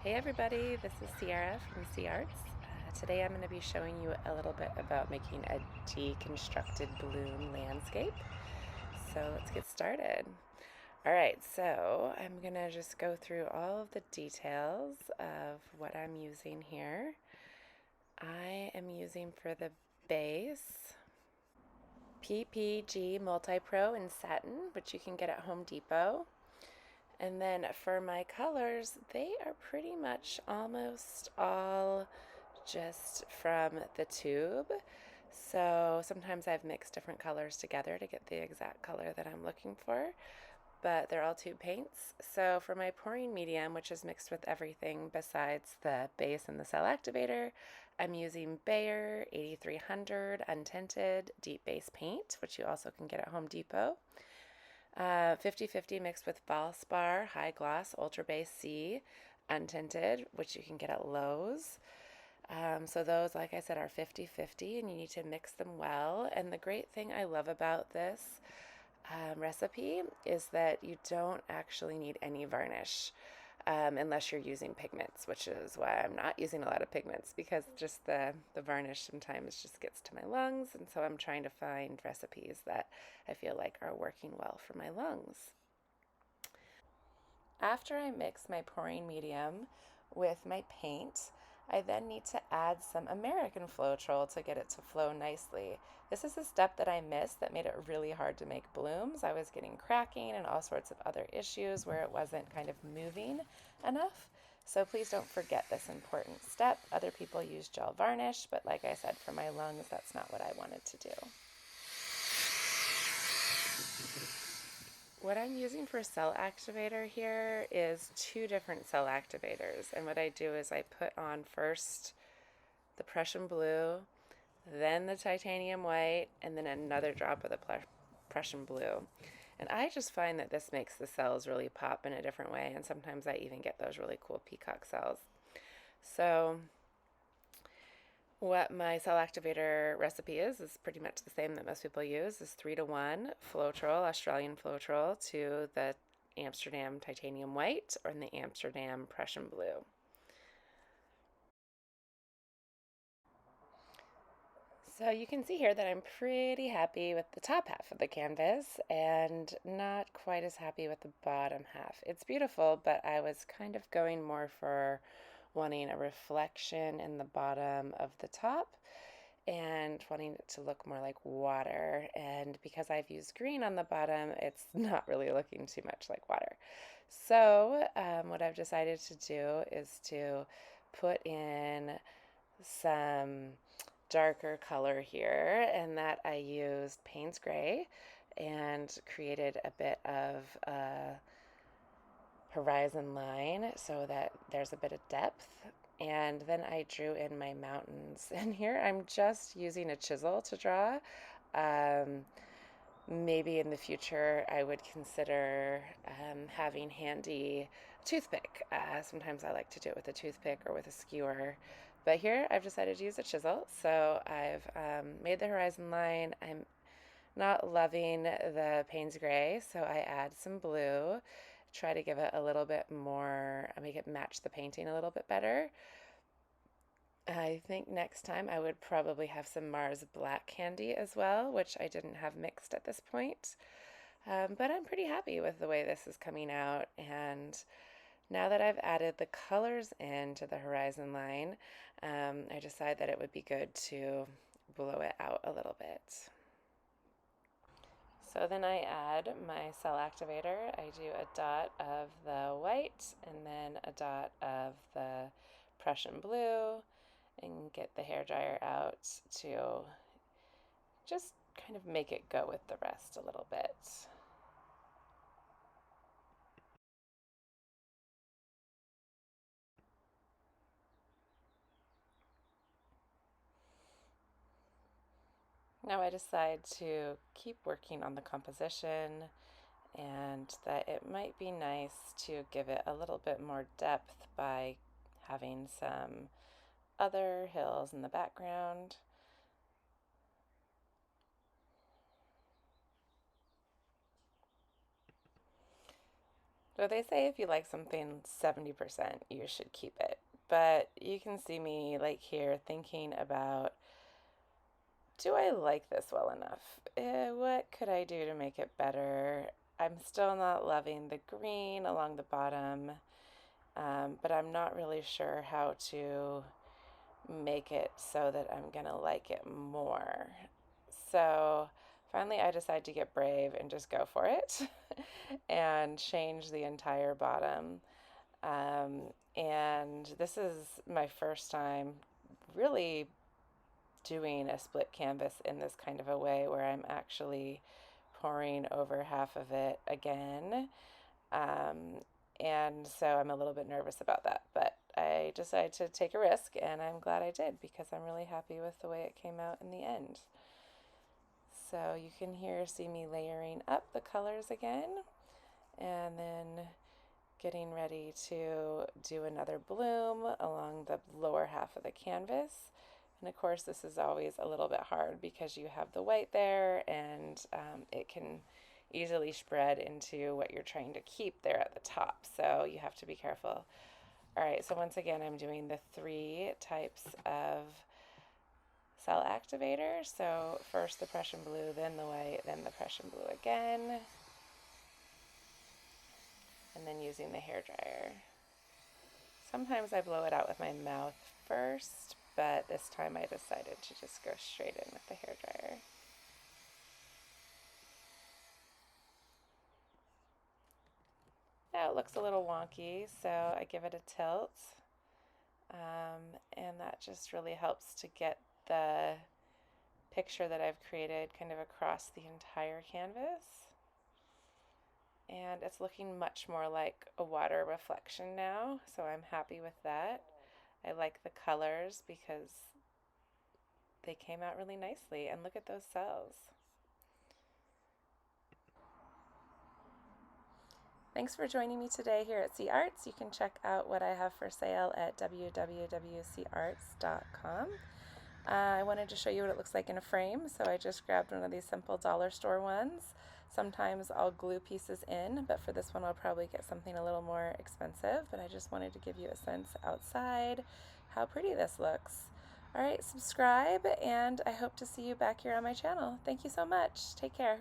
Hey everybody, this is Sierra from SieArts. Today I'm going to be showing you a little bit about making a deconstructed bloom landscape. So let's get started. Alright, so I'm going to just go through all of the details of what I'm using here. I am using for the base PPG Multi-Pro in Satin, which you can get at Home Depot. And then for my colors, they are pretty much almost all just from the tube. So sometimes I've mixed different colors together to get the exact color that I'm looking for, but they're all tube paints. So for my pouring medium, which is mixed with everything besides the base and the Cell Activator, I'm using Behr 8300 Untinted Deep Base Paint, which you also can get at Home Depot. 50/50 mixed with Valspar High Gloss Ultra Base C Untinted, which you can get at Lowe's. So those, like I said, are 50/50, and you need to mix them well. And the great thing I love about this recipe is that you don't actually need any varnish unless you're using pigments, which is why I'm not using a lot of pigments, because just the varnish sometimes just gets to my lungs, and so I'm trying to find recipes that I feel like are working well for my lungs. After I mix my pouring medium with my paint, I then need to add some American Floetrol to get it to flow nicely. This is a step that I missed that made it really hard to make blooms. I was getting cracking and all sorts of other issues where it wasn't kind of moving enough. So please don't forget this important step. Other people use gel varnish, but like I said, for my lungs, that's not what I wanted to do. What I'm using for Cell Activator here is two different Cell Activators. And what I do is I put on first the Prussian blue, then the titanium white, and then another drop of the Prussian blue. And I just find that this makes the cells really pop in a different way. And sometimes I even get those really cool peacock cells. So what my Cell Activator recipe is pretty much the same that most people use. Is 3-to-1 Floetrol, Australian Floetrol, to the Amsterdam titanium white or the Amsterdam Prussian blue. So you can see here that I'm pretty happy with the top half of the canvas and not quite as happy with the bottom half. It's beautiful, but I was kind of going more for wanting a reflection in the bottom of the top and wanting it to look more like water. And because I've used green on the bottom, it's not really looking too much like water. So what I've decided to do is to put in some darker color here, and that I used Payne's Gray and created a bit of a horizon line so that there's a bit of depth. And then I drew in my mountains. And here I'm just using a chisel to draw. Maybe in the future I would consider having handy toothpick. Sometimes I like to do it with a toothpick or with a skewer. But here I've decided to use a chisel. So I've made the horizon line. I'm not loving the Payne's Gray, so I add some blue, try to give it a little bit more, make it match the painting a little bit better. I think next time I would probably have some Mars Black Candy as well, which I didn't have mixed at this point. But I'm pretty happy with the way this is coming out. And now that I've added the colors into the horizon line, I decide that it would be good to blow it out a little bit. So then I add my Cell Activator. I do a dot of the white and then a dot of the Prussian blue and get the hairdryer out to just kind of make it go with the rest a little bit. Now I decide to keep working on the composition and that it might be nice to give it a little bit more depth by having some other hills in the background. So they say if you like something 70%, you should keep it. But you can see me like here thinking about, do I like this well enough? What could I do to make it better? I'm still not loving the green along the bottom, but I'm not really sure how to make it so that I'm gonna like it more. So finally, I decided to get brave and just go for it and change the entire bottom. And this is my first time really doing a split canvas in this kind of a way where I'm actually pouring over half of it again. Um, and so I'm a little bit nervous about that, but I decided to take a risk, and I'm glad I did because I'm really happy with the way it came out in the end. So you can see me layering up the colors again, and then getting ready to do another bloom along the lower half of the canvas. And of course, this is always a little bit hard because you have the white there, and it can easily spread into what you're trying to keep there at the top. So you have to be careful. All right, so once again, I'm doing the 3 types of Cell Activator. So first the Prussian blue, then the white, then the Prussian blue again, and then using the hairdryer. Sometimes I blow it out with my mouth first, but this time I decided to just go straight in with the hairdryer. Now it looks a little wonky, so I give it a tilt, and that just really helps to get the picture that I've created kind of across the entire canvas. And it's looking much more like a water reflection now, so I'm happy with that. I like the colors because they came out really nicely, and look at those cells. Thanks for joining me today here at SieArts. You can check out what I have for sale at www.siearts.com. I wanted to show you what it looks like in a frame, so I just grabbed one of these simple dollar store ones. Sometimes I'll glue pieces in, but for this one I'll probably get something a little more expensive, but I just wanted to give you a sense outside how pretty this looks. Alright, subscribe, and I hope to see you back here on my channel. Thank you so much. Take care.